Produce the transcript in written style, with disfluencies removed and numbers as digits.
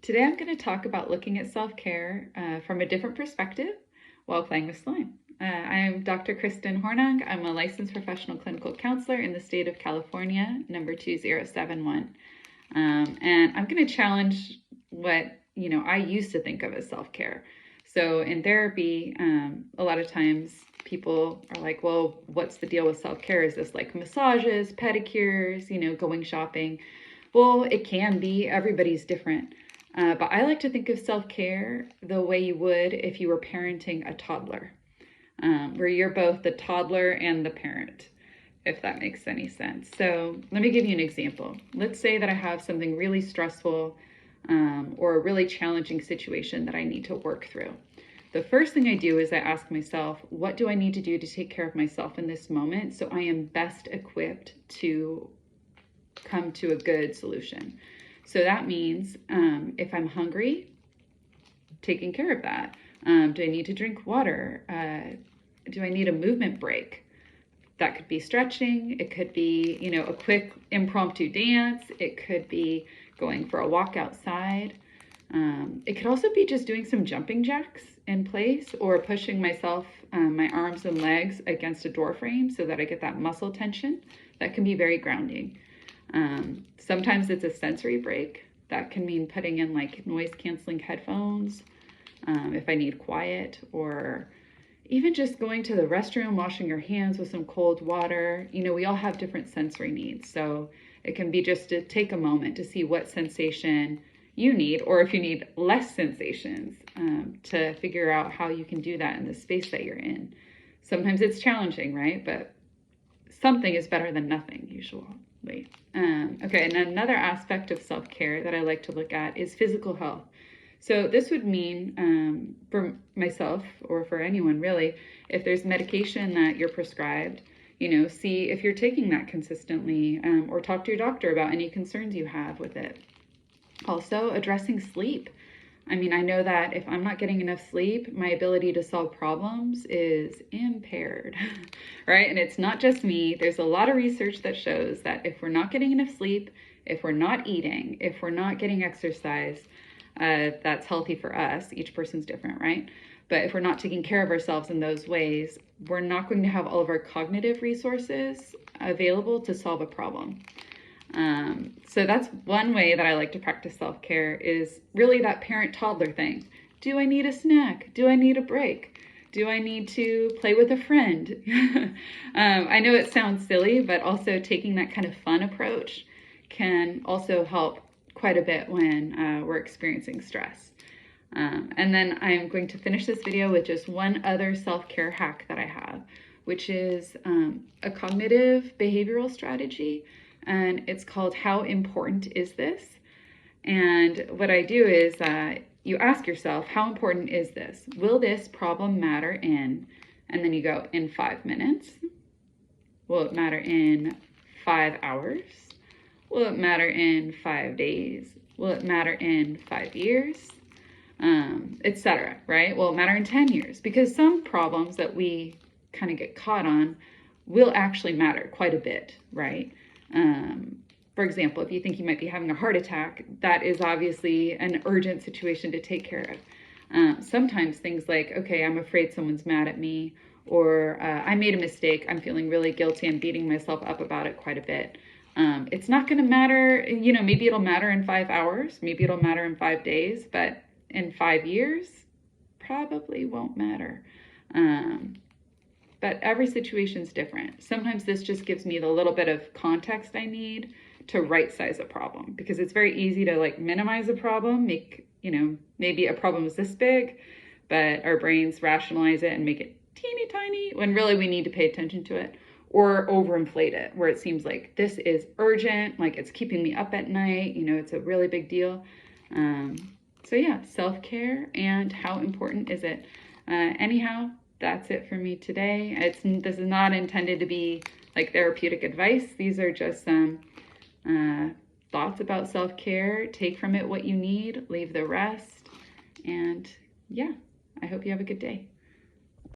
Today I'm going to talk about looking at self-care from a different perspective while playing with slime. I'm Dr. Kristen Hornung. I'm a licensed professional clinical counselor in the state of California, number 2071. And I'm going to challenge what I used to think of as self-care. So in therapy, a lot of times people are like, well, what's the deal with self-care? Is this like massages, pedicures, going shopping? Well, it can be. Everybody's different. But I like to think of self-care the way you would if you were parenting a toddler, where you're both the toddler and the parent, if that makes any sense. So let me give you an example. Let's say that I have something really stressful or a really challenging situation that I need to work through. The first thing I do is I ask myself, what do I need to do to take care of myself in this moment so I am best equipped to come to a good solution? So that means if I'm hungry, taking care of that. Do I need to drink water? Do I need a movement break? That could be stretching. It could be, a quick impromptu dance. It could be going for a walk outside. It could also be just doing some jumping jacks in place or pushing myself, my arms and legs against a door frame so that I get that muscle tension. That can be very grounding. Sometimes it's a sensory break. That can mean putting in like noise canceling headphones if I need quiet, or even just going to the restroom, washing your hands with some cold water. We all have different sensory needs. So it can be just to take a moment to see what sensation you need, or if you need less sensations, to figure out how you can do that in the space that you're in. Sometimes it's challenging, right? But something is better than nothing usually. Okay, and another aspect of self-care that I like to look at is physical health. So this would mean for myself, or for anyone really, if there's medication that you're prescribed, see if you're taking that consistently, or talk to your doctor about any concerns you have with it. Also, addressing sleep. I know that if I'm not getting enough sleep, my ability to solve problems is impaired, right? And it's not just me. There's a lot of research that shows that if we're not getting enough sleep, if we're not eating, if we're not getting exercise, that's healthy for us. Each person's different, right? But if we're not taking care of ourselves in those ways, we're not going to have all of our cognitive resources available to solve a problem. So that's one way that I like to practice self-care, is really that parent-toddler thing. Do I need a snack? Do I need a break? Do I need to play with a friend? I know it sounds silly, but also taking that kind of fun approach can also help quite a bit when we're experiencing stress. And then I'm going to finish this video with just one other self-care hack that I have, which is a cognitive behavioral strategy. And it's called How Important Is This? And what I do is you ask yourself, how important is this? Will this problem matter in, and then you go, in 5 minutes? Will it matter in 5 hours? Will it matter in 5 days? Will it matter in 5 years? Etc., right? Will it matter in 10 years? Because some problems that we kind of get caught on will actually matter quite a bit, right? For example, if you think you might be having a heart attack, that is obviously an urgent situation to take care of. Sometimes things like, okay, I'm afraid someone's mad at me, or I made a mistake, I'm feeling really guilty, I'm beating myself up about it quite a bit. It's not going to matter, maybe it'll matter in 5 hours, maybe it'll matter in 5 days, but in 5 years, probably won't matter. But every situation is different. Sometimes this just gives me the little bit of context I need to right size a problem, because it's very easy to like minimize a problem, make, maybe a problem is this big, but our brains rationalize it and make it teeny tiny when really we need to pay attention to it, or overinflate it where it seems like this is urgent, like it's keeping me up at night, it's a really big deal. So yeah, self-care and how important is it? Anyhow, that's it for me today. This is not intended to be like therapeutic advice. These are just some thoughts about self-care. Take from it what you need, leave the rest. And yeah, I hope you have a good day.